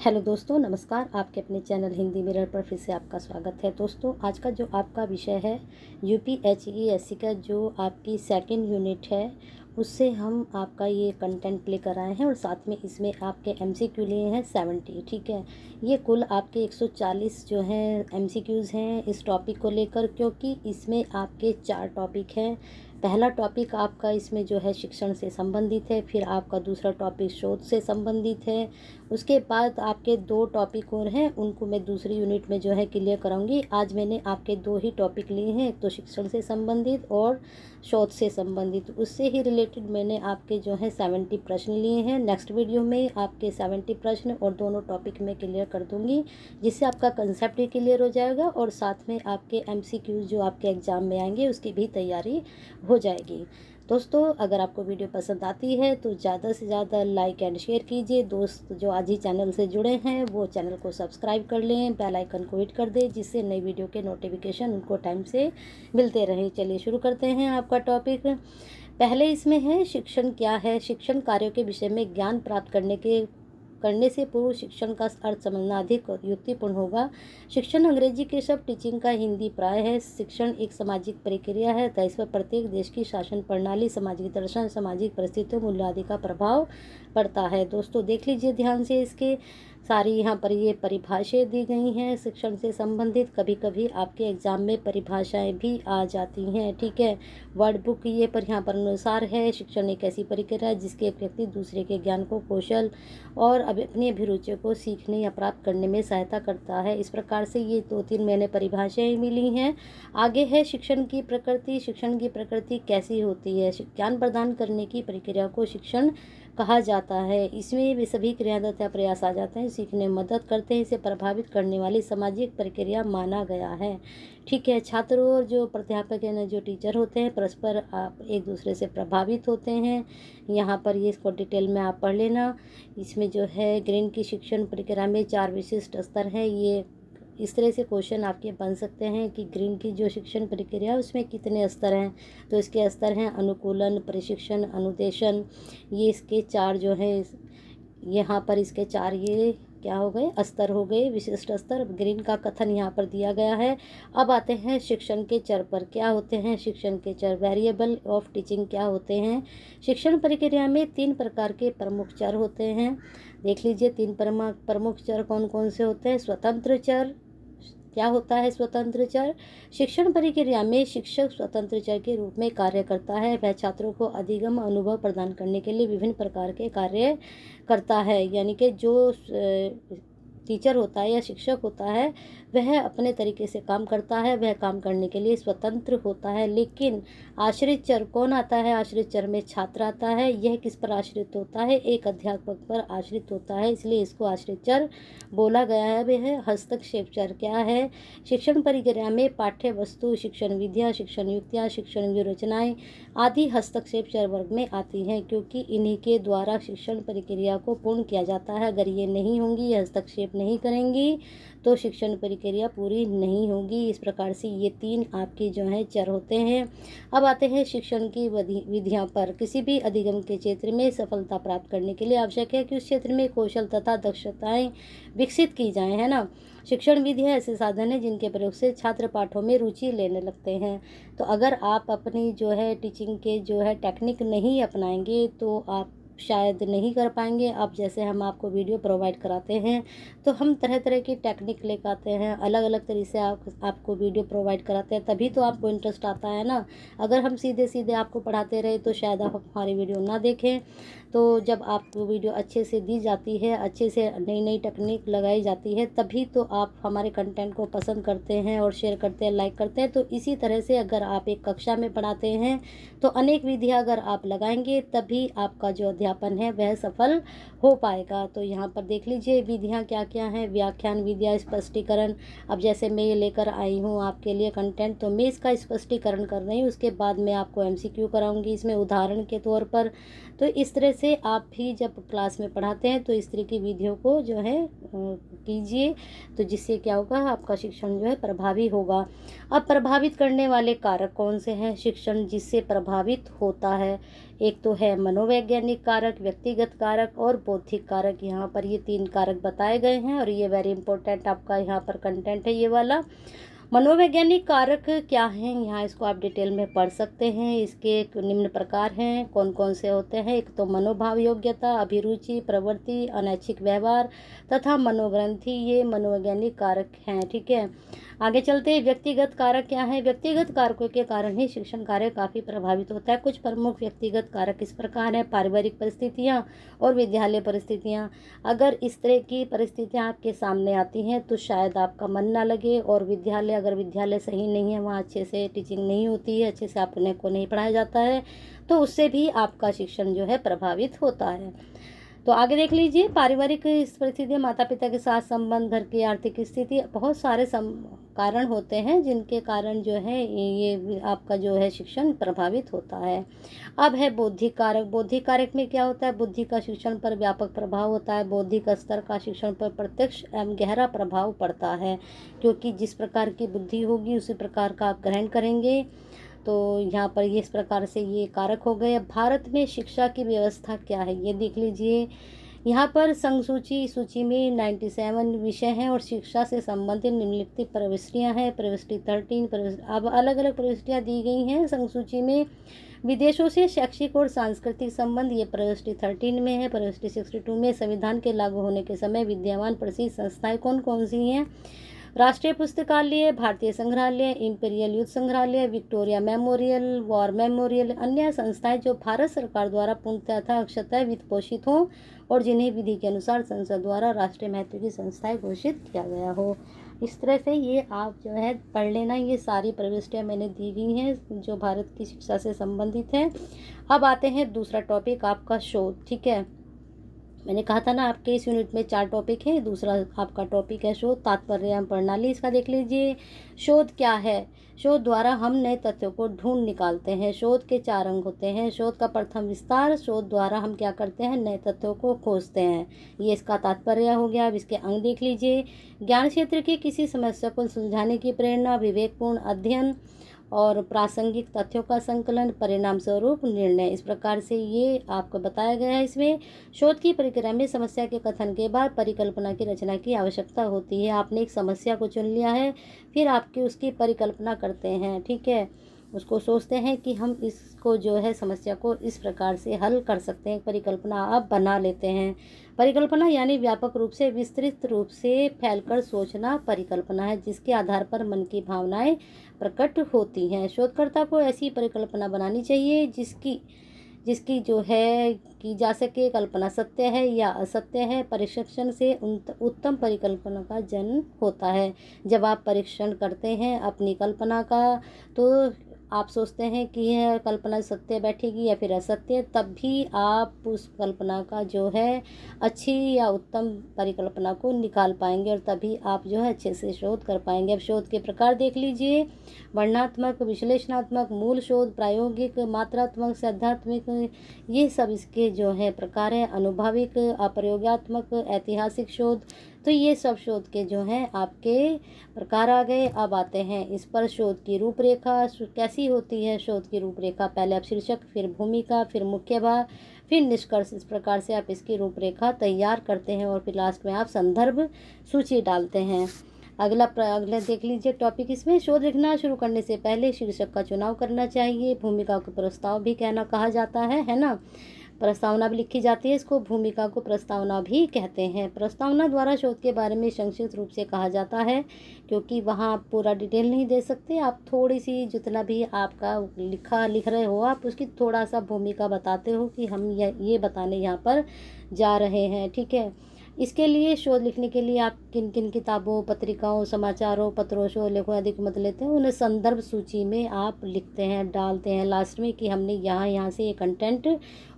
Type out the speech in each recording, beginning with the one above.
Hello दोस्तों, नमस्कार। आपके अपने चैनल हिंदी मिरर पर फिर से आपका स्वागत है। दोस्तों, आज का जो आपका विषय है यूपीएचईएससी का जो आपकी सेकंड यूनिट है, उससे हम आपका ये कंटेंट लेकर आए हैं और साथ में इसमें आपके एमसीक्यू लिए हैं 70। ठीक है, ये कुल आपके 140 जो हैं एमसीक्यूज़ हैं इस टॉपिक को लेकर, क्योंकि इसमें आपके 4 टॉपिक हैं। पहला टॉपिक आपका इसमें जो है शिक्षण से संबंधित है, फिर आपका दूसरा टॉपिक शोध से संबंधित है, उसके बाद आपके 2 टॉपिक और हैं, उनको मैं दूसरी यूनिट में जो है क्लियर कराऊंगी। आज मैंने आपके 2 ही टॉपिक लिए हैं, एक तो शिक्षण से संबंधित और शोध से संबंधित। उससे ही रिलेटेड मैंने आपके जो है 70 प्रश्न लिए हैं। नेक्स्ट वीडियो में आपके 70 प्रश्न और दोनों टॉपिक में क्लियर कर दूंगी, जिससे आपका कंसेप्ट ही क्लियर हो जाएगा और साथ में आपके एमसीक्यूज जो आपके एग्ज़ाम में आएंगे उसकी भी तैयारी हो जाएगी। दोस्तों, अगर आपको वीडियो पसंद आती है तो ज़्यादा से ज़्यादा लाइक एंड शेयर कीजिए। दोस्त जो आज ही चैनल से जुड़े हैं वो चैनल को सब्सक्राइब कर लें, बेल आइकन को हिट कर दें, जिससे नई वीडियो के नोटिफिकेशन उनको टाइम से मिलते रहें। चलिए शुरू करते हैं आपका टॉपिक। पहले इसमें है शिक्षण क्या है। शिक्षण कार्यों के विषय में ज्ञान प्राप्त करने से पूर्व शिक्षण का अर्थ समझना अधिक युक्तिपूर्ण होगा। शिक्षण अंग्रेजी के शब्द टीचिंग का हिंदी प्राय है। शिक्षण एक सामाजिक प्रक्रिया है तथा इस पर प्रत्येक देश की शासन प्रणाली, सामाजिक दर्शन, सामाजिक परिस्थितियों, मूल्य आदि का प्रभाव पड़ता है। दोस्तों देख लीजिए ध्यान से, इसके सारी यहाँ पर ये परिभाषाएं दी गई हैं शिक्षण से संबंधित। कभी कभी आपके एग्जाम में परिभाषाएं भी आ जाती हैं। ठीक है, वर्ड बुक ये पर यहाँ पर अनुसार है। शिक्षण एक ऐसी प्रक्रिया है जिसके एक व्यक्ति दूसरे के ज्ञान को, कौशल और अपनी अभिरुचियों को सीखने या प्राप्त करने में सहायता करता है। इस प्रकार से ये 2-3 मैंने परिभाषाएं मिली हैं। आगे है शिक्षण की प्रकृति। शिक्षण की प्रकृति कैसी होती है। ज्ञान प्रदान करने की प्रक्रिया को शिक्षण कहा जाता है। इसमें वे सभी क्रिया तथा प्रयास आ जाते हैं, सीखने में मदद करते हैं। इसे प्रभावित करने वाली सामाजिक प्रक्रिया माना गया है। ठीक है, छात्रों और जो प्राध्यापक हैं, जो टीचर होते हैं, परस्पर आप एक दूसरे से प्रभावित होते हैं। यहाँ पर ये इसको डिटेल में आप पढ़ लेना। इसमें जो है ग्रीन की शिक्षण प्रक्रिया में 4 विशिष्ट स्तर हैं। ये इस तरह से क्वेश्चन आपके बन सकते हैं कि ग्रीन की जो शिक्षण प्रक्रिया है उसमें कितने स्तर हैं। तो इसके स्तर हैं अनुकूलन, प्रशिक्षण, अनुदेशन। ये इसके 4 जो हैं, यहाँ पर इसके 4 ये क्या हो गए, स्तर हो गए, विशिष्ट स्तर। ग्रीन का कथन यहाँ पर दिया गया है। अब आते हैं शिक्षण के चर पर। क्या होते हैं शिक्षण के चर। वेरिएबल ऑफ टीचिंग क्या होते हैं। शिक्षण प्रक्रिया में 3 प्रकार के प्रमुख चर होते हैं। देख लीजिए 3 प्रमुख चर कौन कौन से होते हैं। स्वतंत्र चर। क्या होता है स्वतंत्र चर। शिक्षण प्रक्रिया में शिक्षक स्वतंत्र चर के रूप में कार्य करता है। वह छात्रों को अधिगम अनुभव प्रदान करने के लिए विभिन्न प्रकार के कार्य करता है। यानी कि जो टीचर होता है या शिक्षक होता है वह अपने तरीके से काम करता है, वह काम करने के लिए स्वतंत्र होता है। लेकिन आश्रित चर कौन आता है। आश्रित चर में छात्र आता है। यह किस पर आश्रित होता है, एक अध्यापक पर आश्रित होता है, इसलिए इसको आश्रित चर बोला गया है। वह हस्तक्षेप चर क्या है। शिक्षण प्रक्रिया में पाठ्य वस्तु, शिक्षण विधियाँ, शिक्षण युक्तियाँ, शिक्षण व्यूरचनाएं आदि हस्तक्षेप चर वर्ग में आती हैं, क्योंकि इन्हीं के द्वारा शिक्षण प्रक्रिया को पूर्ण किया जाता है। अगर ये नहीं होंगी, ये हस्तक्षेप नहीं करेंगी तो शिक्षण प्रक्रिया पूरी नहीं होगी। इस प्रकार से ये 3 आपके जो हैं चर होते हैं। अब आते हैं शिक्षण की विधियां पर। किसी भी अधिगम के क्षेत्र में सफलता प्राप्त करने के लिए आवश्यक है कि उस क्षेत्र में कौशल तथा दक्षताएं विकसित की जाएं, है ना। शिक्षण विधियाँ ऐसे साधन हैं जिनके प्रयोग से छात्र पाठों में रुचि लेने लगते हैं। तो अगर आप अपनी जो है टीचिंग के जो है टेक्निक नहीं अपनाएंगे तो आप शायद नहीं कर पाएंगे। अब जैसे हम आपको वीडियो प्रोवाइड कराते हैं तो हम तरह तरह की टेक्निक लेकर आते हैं, अलग अलग तरीके से आपको वीडियो प्रोवाइड कराते हैं, तभी तो आपको इंटरेस्ट आता है ना। अगर हम सीधे सीधे आपको पढ़ाते रहे तो शायद आप हमारी वीडियो ना देखें। तो जब आपको वीडियो अच्छे से दी जाती है, अच्छे से नई नई टेक्निक लगाई जाती है, तभी तो आप हमारे कंटेंट को पसंद करते हैं और शेयर करते हैं, लाइक करते हैं। तो इसी तरह से अगर आप एक कक्षा में पढ़ाते हैं तो अनेक विधियाँ अगर आप लगाएंगे तभी आपका जो अध्यापन है वह सफल हो पाएगा। तो यहाँ पर देख लीजिए विधियाँ क्या क्या हैं। व्याख्यान विधियाँ, स्पष्टीकरण। अब जैसे मैं ये लेकर आई हूँ आपके लिए कंटेंट, तो मैं इसका स्पष्टीकरण कर रही हूँ, उसके बाद मैं आपको एमसीक्यू कराऊंगी इसमें उदाहरण के तौर पर। तो इस तरह से आप भी जब क्लास में पढ़ाते हैं तो इस तरह की विधियों को जो है कीजिए, तो जिससे क्या होगा, आपका शिक्षण जो है प्रभावी होगा। अब प्रभावित करने वाले कारक कौन से हैं। शिक्षण जिससे प्रभावित होता है, एक तो है मनोवैज्ञानिक कारक, व्यक्तिगत कारक और बौद्धिक कारक। यहाँ पर ये 3 कारक बताए गए हैं और ये वेरी इंपॉर्टेंट आपका यहाँ पर कंटेंट है ये वाला। मनोवैज्ञानिक कारक क्या हैं, यहाँ इसको आप डिटेल में पढ़ सकते हैं। इसके निम्न प्रकार हैं, कौन कौन से होते हैं। एक तो मनोभाव योग्यता, अभिरुचि, प्रवृत्ति, अनैच्छिक व्यवहार तथा मनोग्रंथि, ये मनोवैज्ञानिक कारक हैं। ठीक है, आगे चलते हैं। व्यक्तिगत कारक क्या है। व्यक्तिगत कारकों के कारण ही शिक्षण कार्य काफ़ी प्रभावित होता है। कुछ प्रमुख व्यक्तिगत कारक इस प्रकार हैं। पारिवारिक परिस्थितियाँ और विद्यालय परिस्थितियाँ। अगर इस तरह की परिस्थितियाँ आपके सामने आती हैं तो शायद आपका मन ना लगे, और अगर विद्यालय सही नहीं है, वहाँ अच्छे से टीचिंग नहीं होती है, अच्छे से अपने को नहीं पढ़ाया जाता है, तो उससे भी आपका शिक्षण जो है प्रभावित होता है। तो आगे देख लीजिए। पारिवारिक परिस्थितियाँ, माता पिता के साथ संबंध, घर की आर्थिक स्थिति, बहुत सारे कारण होते हैं जिनके कारण जो है ये आपका जो है शिक्षण प्रभावित होता है। अब है बौद्धिक कारक। बौद्धिक कारक में क्या होता है। बुद्धि का शिक्षण पर व्यापक प्रभाव होता है। बौद्धिक स्तर का शिक्षण पर प्रत्यक्ष एवं गहरा प्रभाव पड़ता है, क्योंकि जिस प्रकार की बुद्धि होगी उसी प्रकार का आप ग्रहण करेंगे। तो यहाँ पर ये इस प्रकार से ये कारक हो गए। अब भारत में शिक्षा की व्यवस्था क्या है ये देख लीजिए। यहाँ पर संघ सूची में 97 विषय हैं और शिक्षा से संबंधित निम्नलिखित प्रविष्टियाँ हैं। प्रविष्टि 13 अब अलग अलग प्रविष्टियाँ दी गई हैं संघ सूची में। विदेशों से शैक्षिक और सांस्कृतिक संबंध, ये प्रविष्टि 13 में है। प्रविष्टि 62 में संविधान के लागू होने के समय विद्यमान प्रसिद्ध संस्थाएं कौन कौन सी हैं। राष्ट्रीय पुस्तकालय, भारतीय संग्रहालय, इंपीरियल युद्ध संग्रहालय, विक्टोरिया मेमोरियल, वॉर मेमोरियल, अन्य संस्थाएं जो भारत सरकार द्वारा पूर्णतः तथा अक्षतः वित्त पोषित हों और जिन्हें विधि के अनुसार संसद द्वारा राष्ट्रीय महत्व की संस्थाएं घोषित किया गया हो। इस तरह से ये आप जो है पढ़ लेना। ये सारी प्रविष्टियाँ मैंने दी गई हैं जो भारत की शिक्षा से संबंधित हैं। अब आते हैं दूसरा टॉपिक आपका शोध। ठीक है, मैंने कहा था ना आपके इस यूनिट में 4 टॉपिक हैं। दूसरा आपका टॉपिक है शोध, तात्पर्य एवं प्रणाली। इसका देख लीजिए। शोध क्या है। शोध द्वारा हम नए तथ्यों को ढूंढ निकालते हैं। शोध के 4 अंग होते हैं। शोध का प्रथम विस्तार। शोध द्वारा हम क्या करते हैं, नए तथ्यों को खोजते हैं, ये इसका तात्पर्य हो गया। अब इसके अंग देख लीजिए। ज्ञान क्षेत्र की किसी समस्या को सुलझाने की प्रेरणा, विवेकपूर्ण अध्ययन और प्रासंगिक तथ्यों का संकलन, परिणाम स्वरूप निर्णय। इस प्रकार से ये आपको बताया गया है। इसमें शोध की प्रक्रिया में समस्या के कथन के बाद परिकल्पना की रचना की आवश्यकता होती है। आपने एक समस्या को चुन लिया है, फिर आपकी उसकी परिकल्पना करते हैं। ठीक है, उसको सोचते हैं कि हम इसको जो है समस्या को इस प्रकार से हल कर सकते हैं। परिकल्पना आप बना लेते हैं। परिकल्पना यानी व्यापक रूप से विस्तृत रूप से फैलकर सोचना परिकल्पना है, जिसके आधार पर मन की भावनाएं प्रकट होती हैं। शोधकर्ता को ऐसी परिकल्पना बनानी चाहिए जिसकी जो है की जा सके। कल्पना सत्य है या असत्य है। परीक्षण से उत्तम परिकल्पना का जन्म होता है। जब आप परीक्षण करते हैं अपनी कल्पना का, तो आप सोचते हैं कि यह कल्पना सत्य बैठेगी या फिर असत्य, तब भी आप उस कल्पना का जो है अच्छी या उत्तम परिकल्पना को निकाल पाएंगे और तभी आप जो है अच्छे से शोध कर पाएंगे। अब शोध के प्रकार देख लीजिए। वर्णनात्मक, विश्लेषणात्मक, मूल शोध, प्रायोगिक, मात्रात्मक, सिद्धांतत्मक, ये सब इसके जो है प्रकार है। अनुभविक, अप्रयोगात्मक, ऐतिहासिक शोध। तो ये सब शोध के जो हैं आपके प्रकार आ गए। अब आते हैं इस पर। शोध की रूपरेखा कैसी होती है। शोध की रूपरेखा, पहले आप शीर्षक, फिर भूमिका, फिर मुख्य भाग, फिर निष्कर्ष। इस प्रकार से आप इसकी रूपरेखा तैयार करते हैं और फिर लास्ट में आप संदर्भ सूची डालते हैं। अगला देख लीजिए टॉपिक। इसमें शोध लिखना शुरू करने से पहले शीर्षक का चुनाव करना चाहिए। भूमिका को प्रस्ताव भी कहा जाता है ना। प्रस्तावना भी लिखी जाती है, इसको भूमिका को प्रस्तावना भी कहते हैं। प्रस्तावना द्वारा शोध के बारे में संक्षिप्त रूप से कहा जाता है, क्योंकि वहाँ आप पूरा डिटेल नहीं दे सकते। आप थोड़ी सी जितना भी आपका लिख रहे हो आप उसकी थोड़ा सा भूमिका बताते हो कि हम ये बताने यहाँ पर जा रहे हैं। ठीक है, इसके लिए शोध लिखने के लिए आप किन किन किताबों, पत्रिकाओं, समाचारों, पत्रों, शोध लेखों आदि की मदद लेते हैं। उन्हें संदर्भ सूची में आप लिखते हैं, डालते हैं लास्ट में कि हमने यहाँ से ये कंटेंट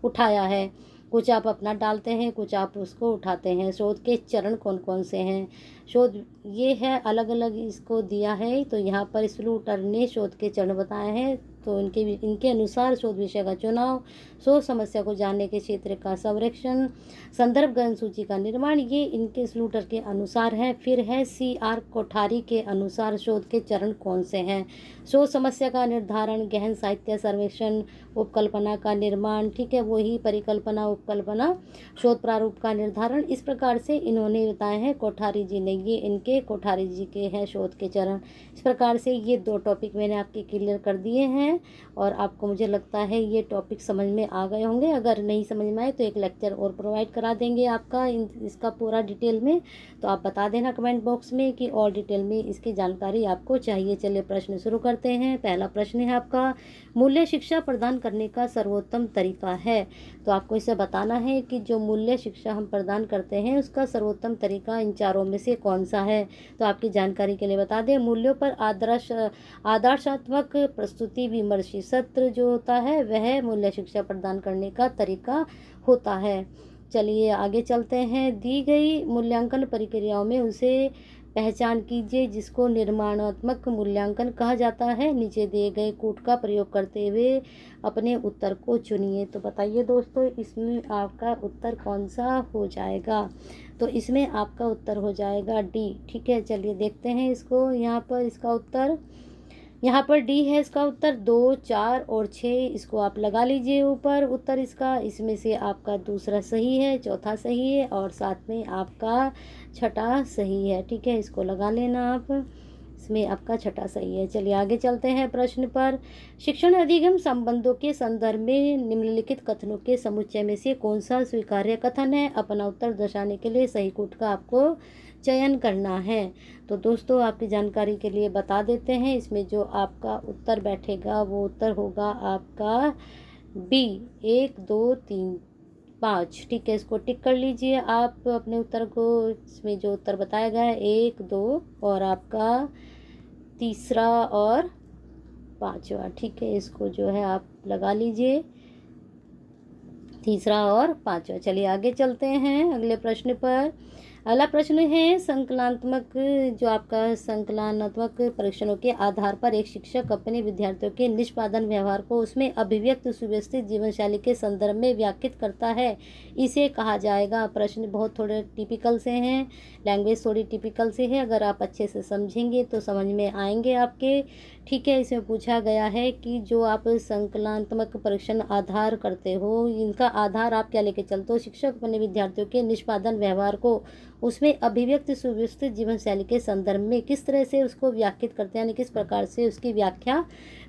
उठाया है। कुछ आप अपना डालते हैं, कुछ आप उसको उठाते हैं। शोध के चरण कौन कौन से हैं। शोध ये है अलग अलग इसको दिया है। तो यहाँ पर स्लूटर ने शोध के चरण बताए हैं। तो इनके अनुसार शोध विषय का चुनाव, शोध समस्या को जानने के क्षेत्र का संरक्षण, संदर्भ ग्रंथ सूची का निर्माण, ये इनके स्लूटर के अनुसार है। फिर है CR कोठारी के अनुसार शोध के चरण कौन से हैं। शोध समस्या का निर्धारण, गहन साहित्य सर्वेक्षण, उपकल्पना का निर्माण, ठीक है, वही परिकल्पना, उपकल्पना, शोध प्रारूप का निर्धारण, इस प्रकार से इन्होंने बताए हैं कोठारी जी ने। ये इनके कोठारी जी के हैं शोध के चरण। इस प्रकार से ये 2 टॉपिक मैंने आपके क्लियर कर दिए हैं और आपको मुझे लगता है ये टॉपिक समझ में आ गए होंगे। अगर नहीं समझ में आए तो एक लेक्चर और प्रोवाइड करा देंगे आपका इसका पूरा डिटेल में, तो आप बता देना कमेंट बॉक्स में कि और डिटेल में इसकी जानकारी आपको चाहिए। चलिए प्रश्न शुरू करते हैं। पहला प्रश्न है आपका, मूल्य शिक्षा प्रदान करने का सर्वोत्तम तरीका है। तो आपको इसे बताना है कि जो मूल्य शिक्षा हम प्रदान करते हैं उसका सर्वोत्तम तरीका इन चारों में से कौन सा है। तो आपकी जानकारी के लिए बता दें, मूल्यों पर आदर्शात्मक प्रस्तुति विमर्शी सत्र जो होता है वह मूल्य शिक्षा प्रदान करने का तरीका होता है। चलिए आगे चलते हैं। दी गई मूल्यांकन प्रक्रियाओं में उसे पहचान कीजिए जिसको निर्माणात्मक मूल्यांकन कहा जाता है। नीचे दिए गए कूट का प्रयोग करते हुए अपने उत्तर को चुनिए। तो बताइए दोस्तों, इसमें आपका उत्तर कौन सा हो जाएगा। तो इसमें आपका उत्तर हो जाएगा D, ठीक है। चलिए देखते हैं इसको। यहाँ पर इसका उत्तर, यहाँ पर D है इसका उत्तर। 2, 4 और 6 इसको आप लगा लीजिए ऊपर उत्तर इसका। इसमें से आपका दूसरा सही है, चौथा सही है और साथ में आपका छठा सही है, ठीक है। इसको लगा लेना आप, इसमें आपका छठा सही है। चलिए आगे चलते हैं प्रश्न पर। शिक्षण अधिगम संबंधों के संदर्भ में निम्नलिखित कथनों के समुच्चय में से कौन सा स्वीकार्य कथन है। अपना उत्तर दर्शाने के लिए सही कूट का आपको चयन करना है। तो दोस्तों आपकी जानकारी के लिए बता देते हैं, इसमें जो आपका उत्तर बैठेगा वो उत्तर होगा आपका B, 1, 2, 3, 5, ठीक है। इसको टिक कर लीजिए आप अपने उत्तर को। इसमें जो उत्तर बताया गया है 1, 2 और आपका तीसरा और पांचवा, ठीक है। इसको जो है आप लगा लीजिए, तीसरा और पांचवा। चलिए आगे चलते हैं अगले प्रश्न पर। अगला प्रश्न है, संकलनात्मक, जो आपका संकलनात्मक परीक्षणों के आधार पर एक शिक्षक अपने विद्यार्थियों के निष्पादन व्यवहार को उसमें अभिव्यक्त सुव्यवस्थित जीवन शैली के संदर्भ में व्याख्यात करता है, इसे कहा जाएगा। प्रश्न बहुत थोड़े टिपिकल से हैं, लैंग्वेज थोड़ी टिपिकल से है, अगर आप अच्छे से समझेंगे तो समझ में आएंगे आपके, ठीक है। इसमें पूछा गया है कि जो आप संकलनात्मक परीक्षण आधार करते हो, इनका आधार आप क्या लेके चलते हो। शिक्षक अपने विद्यार्थियों के निष्पादन व्यवहार को उसमें अभिव्यक्त सुव्यवस्थित जीवन शैली के संदर्भ में किस तरह से उसको व्याख्यात करते हैं, यानी किस प्रकार से उसकी व्याख्या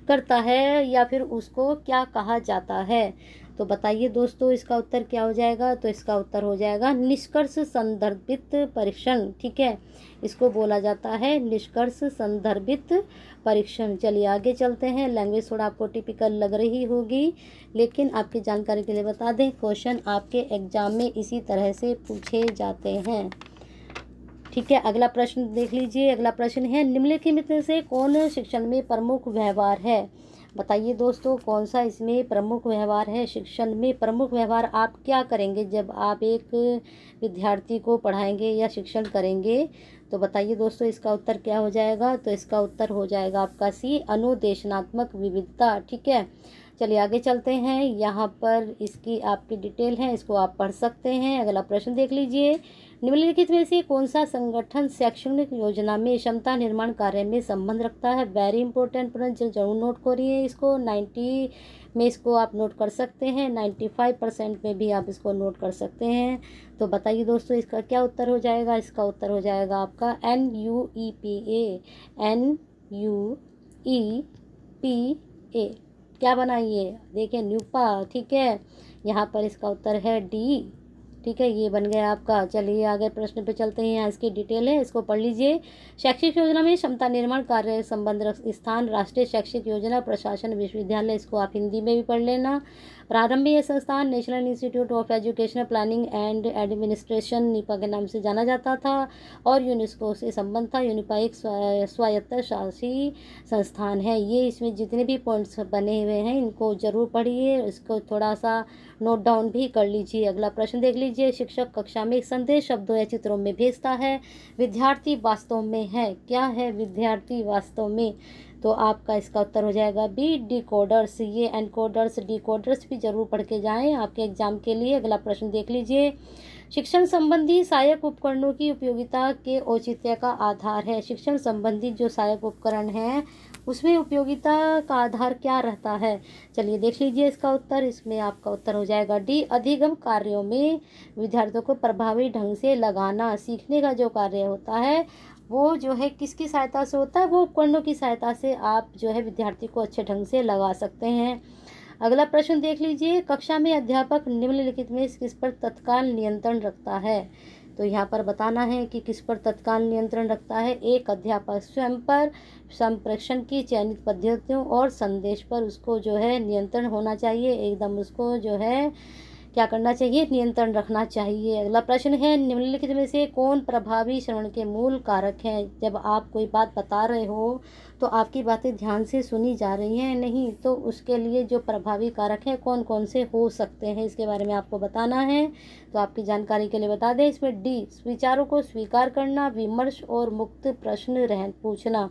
करता है या फिर उसको क्या कहा जाता है। तो बताइए दोस्तों इसका उत्तर क्या हो जाएगा। तो इसका उत्तर हो जाएगा निष्कर्ष संदर्भित परीक्षण, ठीक है। इसको बोला जाता है निष्कर्ष संदर्भित परीक्षण। चलिए आगे चलते हैं। लैंग्वेज थोड़ा आपको टिपिकल लग रही होगी, लेकिन आपकी जानकारी के लिए बता दें, क्वेश्चन आपके एग्जाम में इसी तरह से पूछे जाते हैं, ठीक है। अगला प्रश्न देख लीजिए। अगला प्रश्न है, निम्नलिखित में से कौन शिक्षण में प्रमुख व्यवहार है। बताइए दोस्तों कौन सा इसमें प्रमुख व्यवहार है। शिक्षण में प्रमुख व्यवहार आप क्या करेंगे जब आप एक विद्यार्थी को पढ़ाएंगे या शिक्षण करेंगे। तो बताइए दोस्तों इसका उत्तर क्या हो जाएगा। तो इसका उत्तर हो जाएगा आपका C, अनुदेशनात्मक विविधता, ठीक है। चलिए आगे चलते हैं। यहाँ पर इसकी आपकी डिटेल है, इसको आप पढ़ सकते हैं। अगला प्रश्न देख लीजिए। निम्नलिखित में से कौन सा संगठन शैक्षणिक योजना में क्षमता निर्माण कार्य में संबंध रखता है। वेरी इंपॉर्टेंट प्रश्न, जरूर नोट करिए इसको। 90 में इसको आप नोट कर सकते हैं, 95% में भी आप इसको नोट कर सकते हैं। तो बताइए दोस्तों इसका क्या उत्तर हो जाएगा। इसका उत्तर हो जाएगा आपका NUEPA, NUEPA। क्या बनाइए, देखिए न्यूपा, ठीक है। यहाँ पर इसका उत्तर है D, ठीक है। ये बन गया आपका। चलिए आगे प्रश्न पे चलते हैं। यहाँ इसकी डिटेल है, इसको पढ़ लीजिए। शैक्षिक योजना में क्षमता निर्माण कार्य संबंध स्थान राष्ट्रीय शैक्षिक योजना प्रशासन विश्वविद्यालय, इसको आप हिंदी में भी पढ़ लेना। प्रारंभिक संस्थान national institute of educational planning and administration, Nipah के नाम से जाना जाता था और यूनेस्को से संबंध था। यूनिपा एक स्वायत्त शासी संस्थान है। ये इसमें जितने भी पॉइंट्स बने हुए हैं इनको जरूर पढ़िए, इसको थोड़ा सा नोट डाउन भी कर लीजिए। अगला प्रश्न देख लीजिए। शिक्षक कक्षा में एक संदेश शब्दों या चित्रों में भेजता है, विद्यार्थी वास्तव में है। क्या है विद्यार्थी वास्तव में। तो आपका इसका उत्तर हो जाएगा बी, डिकोडर्स। ये एनकोडर्स डिकोडर्स भी जरूर पढ़ के जाएं आपके एग्जाम के लिए। अगला प्रश्न देख लीजिए, शिक्षण संबंधी सहायक उपकरणों की उपयोगिता के औचित्य का आधार है। शिक्षण संबंधी जो सहायक उपकरण हैं उसमें उपयोगिता का आधार क्या रहता है? चलिए देख लीजिए इसका उत्तर। इसमें आपका उत्तर हो जाएगा डी, अधिगम कार्यों में विद्यार्थियों को प्रभावी ढंग से लगाना। सीखने का जो कार्य होता है वो जो है किसकी सहायता से होता है? वो उपकरणों की सहायता से आप जो है विद्यार्थी को अच्छे ढंग से लगा सकते हैं। अगला प्रश्न देख लीजिए, कक्षा में अध्यापक निम्नलिखित में किस पर तत्काल नियंत्रण रखता है? तो यहाँ पर बताना है कि किस पर तत्काल नियंत्रण रखता है। एक, अध्यापक स्वयं पर, संप्रेषण की चयनित पद्धतियों और संदेश पर उसको जो है नियंत्रण होना चाहिए। एकदम उसको जो है क्या करना चाहिए? नियंत्रण रखना चाहिए। अगला प्रश्न है, निम्नलिखित में से कौन प्रभावी श्रवण के मूल कारक हैं? जब आप कोई बात बता रहे हो तो आपकी बातें ध्यान से सुनी जा रही हैं नहीं, तो उसके लिए जो प्रभावी कारक हैं कौन कौन से हो सकते हैं इसके बारे में आपको बताना है। तो आपकी जानकारी के लिए बता दें, इसमें डी, विचारों को स्वीकार करना, विमर्श और मुक्त प्रश्न पूछना।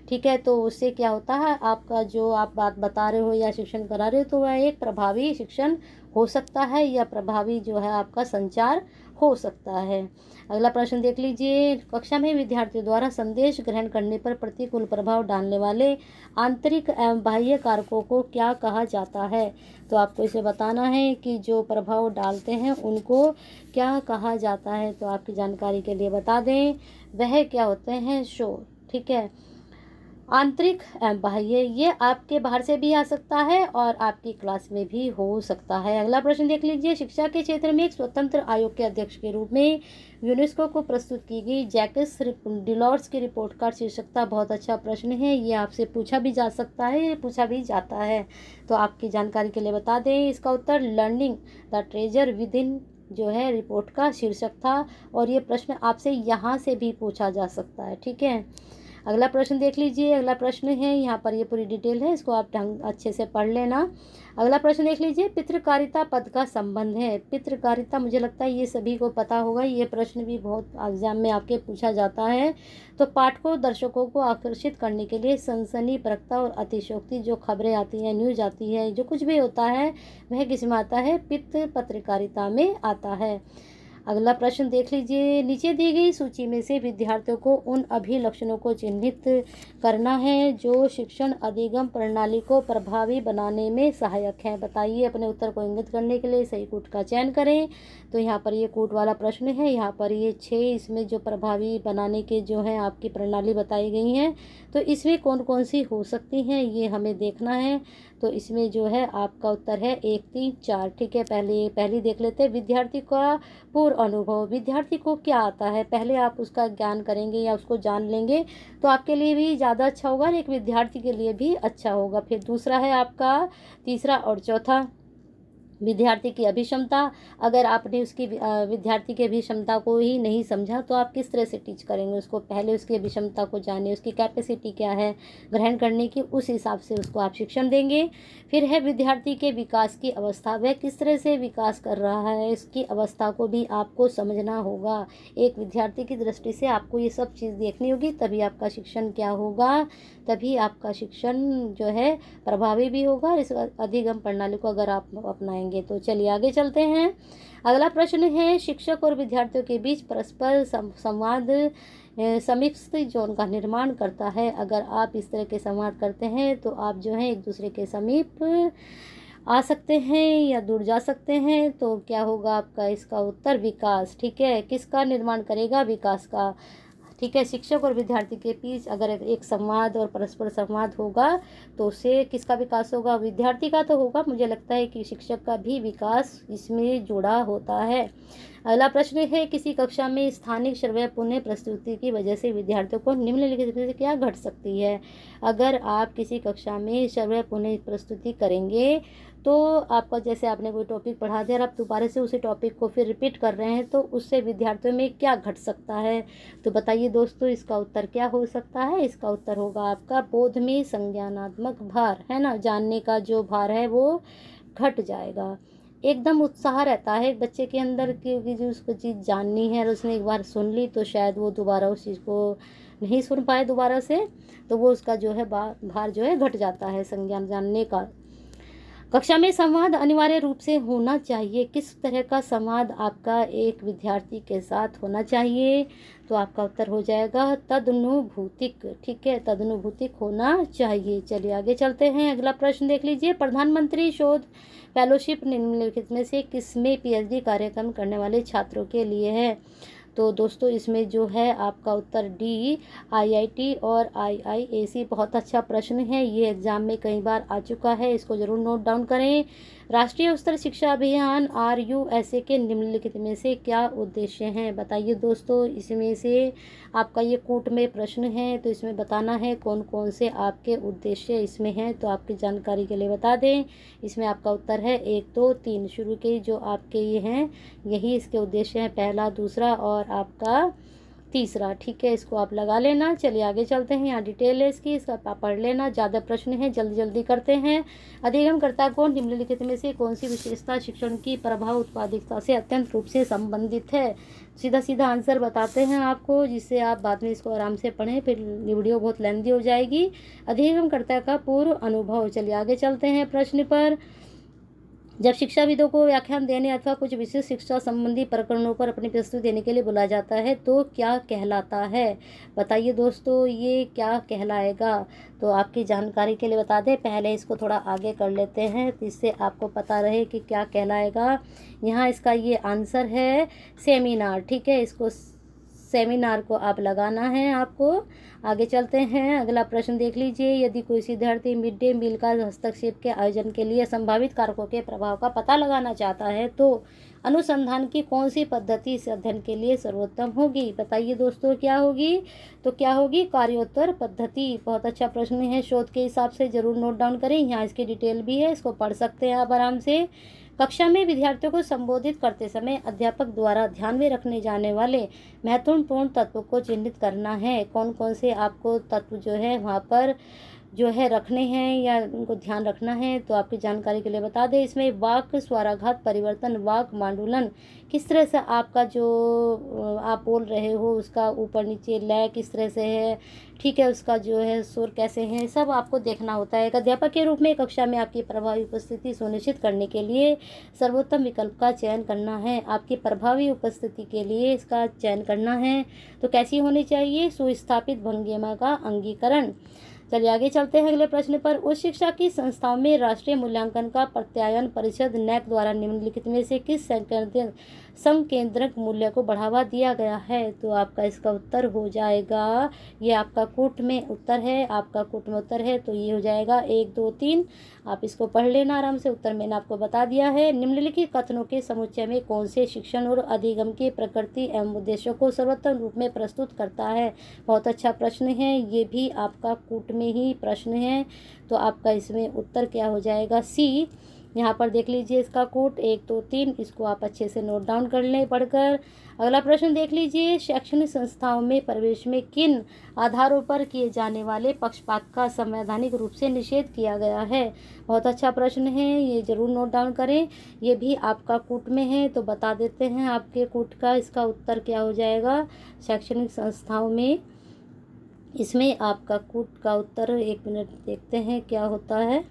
ठीक है, तो उससे क्या होता है, आपका जो आप बात बता रहे हो या शिक्षण करा रहे हो तो वह एक प्रभावी शिक्षण हो सकता है या प्रभावी जो है आपका संचार हो सकता है। अगला प्रश्न देख लीजिए, कक्षा में विद्यार्थियों द्वारा संदेश ग्रहण करने पर प्रतिकूल प्रभाव डालने वाले आंतरिक एवं बाह्य कारकों को क्या कहा जाता है? तो आपको इसे बताना है कि जो प्रभाव डालते हैं उनको क्या कहा जाता है। तो आपकी जानकारी के लिए बता दें, वह क्या होते हैं? शोर। ठीक है, आंतरिक एवं बाह्य, ये आपके बाहर से भी आ सकता है और आपकी क्लास में भी हो सकता है। अगला प्रश्न देख लीजिए, शिक्षा के क्षेत्र में एक स्वतंत्र आयोग के अध्यक्ष के रूप में यूनेस्को को प्रस्तुत की गई जैक्स डिलॉर्ड्स की रिपोर्ट का शीर्षक था। बहुत अच्छा प्रश्न है, ये आपसे पूछा भी जा सकता है, पूछा भी जाता है। तो आपकी जानकारी के लिए बता दें, इसका उत्तर learning the treasure within जो है रिपोर्ट का शीर्षक था और ये प्रश्न आपसे यहाँ से भी पूछा जा सकता है। ठीक है, अगला प्रश्न देख लीजिए। अगला प्रश्न है, यहाँ पर ये पूरी डिटेल है, इसको आप ढंग अच्छे से पढ़ लेना। अगला प्रश्न देख लीजिए, पितृकारिता पद का संबंध है। पितृकारिता मुझे लगता है ये सभी को पता होगा, ये प्रश्न भी बहुत एग्जाम में आपके पूछा जाता है। तो पाठकों दर्शकों को आकर्षित करने के लिए सनसनी प्रकता और अतिशयोक्ति जो खबरें आती हैं, न्यूज आती है, जो कुछ भी होता है वह किस में आता है? पितृ पत्रकारिता में आता है। अगला प्रश्न देख लीजिए, नीचे दी गई सूची में से विद्यार्थियों को उन अभिलक्षणों को चिन्हित करना है जो शिक्षण अधिगम प्रणाली को प्रभावी बनाने में सहायक हैं। बताइए, अपने उत्तर को इंगित करने के लिए सही कूट का चयन करें। तो यहाँ पर ये कूट वाला प्रश्न है, यहाँ पर ये 6 इसमें जो प्रभावी बनाने के जो है आपकी प्रणाली बताई गई हैं, तो इसमें कौन कौन सी हो सकती हैं ये हमें देखना है। तो इसमें जो है आपका उत्तर है 1, 3, 4। ठीक है, पहली देख लेते हैं, विद्यार्थी का पूर्व अनुभव। विद्यार्थी को क्या आता है, पहले आप उसका ज्ञान करेंगे या उसको जान लेंगे तो आपके लिए भी ज़्यादा अच्छा होगा और एक विद्यार्थी के लिए भी अच्छा होगा। फिर दूसरा है आपका, तीसरा और चौथा, विद्यार्थी की अभिक्षमता। अगर आपने उसकी विद्यार्थी की अभिक्षमता को ही नहीं समझा तो आप किस तरह से टीच करेंगे उसको? पहले उसकी अभिक्षमता को जाने, उसकी कैपेसिटी क्या है ग्रहण करने की, उस हिसाब से उसको आप शिक्षण देंगे। फिर है विद्यार्थी के विकास की अवस्था, वह किस तरह से विकास कर रहा है, इसकी अवस्था को भी आपको समझना होगा। एक विद्यार्थी की दृष्टि से आपको ये सब चीज़ देखनी होगी, तभी आपका शिक्षण क्या होगा, तभी आपका शिक्षण जो है प्रभावी भी होगा और इस अधिगम प्रणाली को अगर आप अपनाएंगे। तो चलिए आगे चलते हैं। अगला प्रश्न है, शिक्षक और विद्यार्थियों के बीच परस्पर संवाद समीप जोन का निर्माण करता है। अगर आप इस तरह के संवाद करते हैं तो आप जो है एक दूसरे के समीप आ सकते हैं या दूर जा सकते हैं। तो क्या होगा आपका इसका उत्तर? विकास। ठीक है, किसका निर्माण करेगा? विकास का। ठीक है, शिक्षक और विद्यार्थी के बीच अगर एक संवाद और परस्पर संवाद होगा तो उससे किसका विकास होगा? विद्यार्थी का तो होगा, मुझे लगता है कि शिक्षक का भी विकास इसमें जुड़ा होता है। अगला प्रश्न है, किसी कक्षा में स्थानिक श्रव्य पुनः प्रस्तुति की वजह से विद्यार्थियों को निम्नलिखित में से क्या घट सकती है? अगर आप किसी कक्षा में श्रव्य पुनः प्रस्तुति करेंगे तो आपका, जैसे आपने कोई टॉपिक पढ़ा दिया और आप दोबारा से उसी टॉपिक को फिर रिपीट कर रहे हैं, तो उससे विद्यार्थियों में क्या घट सकता है? तो बताइए दोस्तों, इसका उत्तर क्या हो सकता है? इसका उत्तर होगा आपका बोध में संज्ञानात्मक भार, है ना, जानने का जो भार है वो घट जाएगा। एकदम उत्साह रहता है एक बच्चे के अंदर, क्योंकि जो उसको चीज़ जाननी है और उसने एक बार सुन ली तो शायद वो दोबारा उस चीज़ को नहीं सुन पाए दोबारा से, तो वो उसका जो है भार जो है घट जाता है संज्ञान जानने का। कक्षा में संवाद अनिवार्य रूप से होना चाहिए। किस तरह का संवाद आपका एक विद्यार्थी के साथ होना चाहिए? तो आपका उत्तर हो जाएगा तदनुभूतिक। ठीक है, तदनुभूतिक होना चाहिए। चलिए आगे चलते हैं। अगला प्रश्न देख लीजिए। प्रधानमंत्री शोध फेलोशिप निम्नलिखित में से किसमें पीएचडी कार्यक्रम करने वाले छात्रों के लिए है? तो दोस्तों इसमें जो है आपका उत्तर डी, आईआईटी और आईआईएसी। बहुत अच्छा प्रश्न है, ये एग्जाम में कई बार आ चुका है, इसको जरूर नोट डाउन करें। राष्ट्रीय उच्चतर शिक्षा अभियान RUSA के निम्नलिखित में से क्या उद्देश्य हैं? बताइए दोस्तों, इसमें से आपका ये कूट में प्रश्न है, तो इसमें बताना है कौन कौन से आपके उद्देश्य इसमें हैं। तो आपकी जानकारी के लिए बता दें, इसमें आपका उत्तर है 1, 2, 3 शुरू के जो आपके ये हैं यही इसके उद्देश्य हैं, पहला, दूसरा और आपका तीसरा। ठीक है, इसको आप लगा लेना। चलिए आगे चलते हैं, यहाँ डिटेल है इसकी, इसका आप पढ़ लेना। ज़्यादा प्रश्न है, जल्दी जल्दी करते हैं। अधिगमकर्ता को निम्नलिखित में से कौन सी विशेषता शिक्षण की प्रभाव उत्पादकता से अत्यंत रूप से संबंधित है? सीधा सीधा आंसर बताते हैं आपको, जिससे आप बाद में इसको आराम से पढ़ें, फिर वीडियो बहुत लेंदी हो जाएगी। अधिगमकर्ता का पूर्व अनुभव। चलिए आगे चलते हैं प्रश्न पर। जब शिक्षाविदों को व्याख्यान देने अथवा कुछ विशेष शिक्षा संबंधी प्रकरणों पर अपनी प्रस्तुति देने के लिए बुलाया जाता है तो क्या कहलाता है? बताइए दोस्तों, ये क्या कहलाएगा? तो आपकी जानकारी के लिए बता दें, पहले इसको थोड़ा आगे कर लेते हैं जिससे आपको पता रहे कि क्या कहलाएगा। यहाँ इसका ये आंसर है सेमिनार। ठीक है, इसको सेमिनार को आप लगाना है आपको। आगे चलते हैं, अगला प्रश्न देख लीजिए। यदि कोई विद्यार्थी मिड डे मील का हस्तक्षेप के आयोजन के लिए संभावित कारकों के प्रभाव का पता लगाना चाहता है तो अनुसंधान की कौन सी पद्धति इस अध्ययन के लिए सर्वोत्तम होगी? बताइए दोस्तों, क्या होगी? तो क्या होगी? कार्योत्तर पद्धति। बहुत अच्छा प्रश्न है, शोध के हिसाब से जरूर नोट डाउन करें, यहाँ इसकी डिटेल भी है, इसको पढ़ सकते हैं आप आराम से। कक्षा में विद्यार्थियों को संबोधित करते समय अध्यापक द्वारा ध्यान में रखने जाने वाले महत्वपूर्ण तत्वों को चिन्हित करना है। कौन कौन से आपको तत्व जो है वहाँ पर जो है रखने हैं या उनको ध्यान रखना है, तो आपकी जानकारी के लिए बता दें, इसमें वाक स्वराघात परिवर्तन, वाक मांडुलन, किस तरह से आपका जो आप बोल रहे हो उसका ऊपर नीचे लय किस तरह से है, ठीक है, उसका जो है सुर कैसे हैं, सब आपको देखना होता है। एक अध्यापक के रूप में कक्षा में आपकी प्रभावी उपस्थिति सुनिश्चित करने के लिए सर्वोत्तम विकल्प का चयन करना है। आपकी प्रभावी उपस्थिति के लिए इसका चयन करना है तो कैसी होनी चाहिए? सुस्थापित भंगिमा का अंगीकरण। चलिए आगे चलते हैं अगले प्रश्न पर। उच्च शिक्षा की संस्थाओं में राष्ट्रीय मूल्यांकन का प्रत्यायन परिषद NAAC द्वारा निम्नलिखित में से किस संकेंद्रक मूल्य को बढ़ावा दिया गया है? तो आपका इसका उत्तर हो जाएगा, ये आपका कूट में उत्तर है, आपका कूट में उत्तर है, तो ये हो जाएगा 1, 2, 3। आप इसको पढ़ लेना आराम से, उत्तर मैंने आपको बता दिया है। निम्नलिखित कथनों के समुच्चय में कौन से शिक्षण और अधिगम की प्रकृति एवं उद्देश्यों को सर्वोत्तम रूप में प्रस्तुत करता है? बहुत अच्छा प्रश्न है, ये भी आपका कूट में ही प्रश्न है, तो आपका इसमें उत्तर क्या हो जाएगा? सी। यहाँ पर देख लीजिए इसका कूट 1, 2, 3, इसको आप अच्छे से नोट डाउन कर लें पढ़कर। अगला प्रश्न देख लीजिए। शैक्षणिक संस्थाओं में प्रवेश में किन आधारों पर किए जाने वाले पक्षपात का संवैधानिक रूप से निषेध किया गया है? बहुत अच्छा प्रश्न है, ये जरूर नोट डाउन करें, ये भी आपका कूट में है, तो बता देते हैं आपके कूट का इसका उत्तर क्या हो जाएगा। शैक्षणिक संस्थाओं में इसमें आपका कूट का उत्तर, 1 मिनट देखते हैं क्या होता है।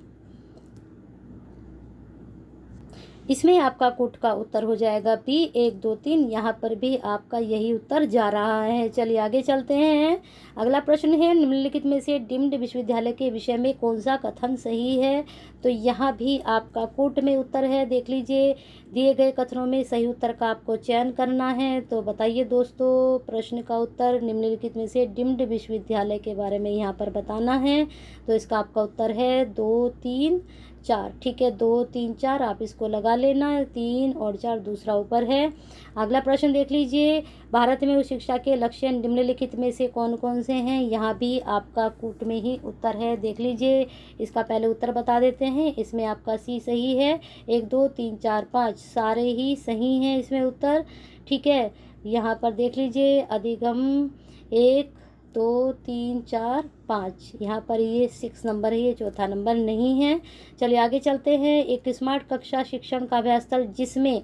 इसमें आपका कूट का उत्तर हो जाएगा बी, 1, 2, 3। यहाँ पर भी आपका यही उत्तर जा रहा है। चलिए आगे चलते हैं। अगला प्रश्न है, निम्नलिखित में से डीम्ड विश्वविद्यालय के विषय में कौन सा कथन सही है? तो यहाँ भी आपका कूट में उत्तर है, देख लीजिए। दिए गए कथनों में सही उत्तर का आपको चयन करना है, तो बताइए दोस्तों प्रश्न का उत्तर। निम्नलिखित में से डीम्ड विश्वविद्यालय के बारे में यहाँ पर बताना है, तो इसका आपका उत्तर है 2, 3, 4। ठीक है, 2, 3, 4 आप इसको लगा लेना, 3 और 4 दूसरा ऊपर है। अगला प्रश्न देख लीजिए। भारत में उच्च शिक्षा के लक्ष्य निम्नलिखित में से कौन कौन से हैं? यहाँ भी आपका कूट में ही उत्तर है, देख लीजिए। इसका पहले उत्तर बता देते हैं, इसमें आपका सी सही है। 1, 2, 3, 4, 5 सारे ही सही हैं इसमें उत्तर। ठीक है, यहाँ पर देख लीजिए अधिगम 1, 2 3 4 5, यहाँ पर ये 6 नंबर है, ये चौथा नंबर नहीं है। चलिए आगे चलते हैं। एक स्मार्ट कक्षा शिक्षण का अभ्यासस्थल जिसमें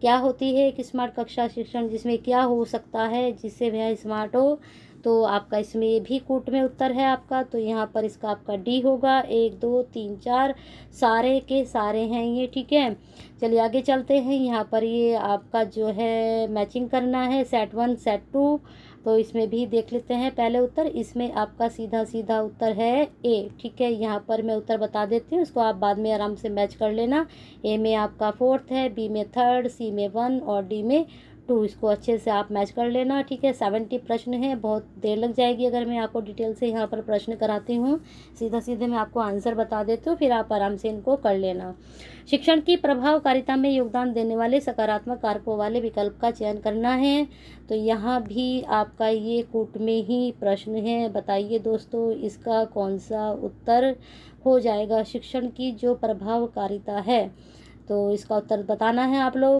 क्या होती है, एक स्मार्ट कक्षा शिक्षण जिसमें क्या हो सकता है जिससे वह स्मार्ट हो, तो आपका इसमें ये भी कूट में उत्तर है आपका, तो यहाँ पर इसका आपका डी होगा। 1 2 3 4 सारे के सारे हैं ये, ठीक है। चलिए आगे चलते हैं। यहाँ पर ये आपका जो है मैचिंग करना है, सेट 1 सेट 2, तो इसमें भी देख लेते हैं पहले उत्तर। इसमें आपका सीधा सीधा उत्तर है ए, ठीक है। यहाँ पर मैं उत्तर बता देती हूँ, इसको आप बाद में आराम से मैच कर लेना। ए में आपका 4th है, बी में 3rd, सी में 1 और डी में 2, इसको अच्छे से आप मैच कर लेना, ठीक है। 70 प्रश्न है, बहुत देर लग जाएगी अगर मैं आपको डिटेल से यहाँ पर प्रश्न कराती हूँ। सीधा सीधे मैं आपको आंसर बता देती हूँ, फिर आप आराम से इनको कर लेना। शिक्षण की प्रभावकारिता में योगदान देने वाले सकारात्मक कारकों वाले विकल्प का चयन करना है, तो यहाँ भी आपका ये कूट में ही प्रश्न है। बताइए दोस्तों इसका कौन सा उत्तर हो जाएगा। शिक्षण की जो प्रभावकारिता है, तो इसका उत्तर बताना है आप लोग।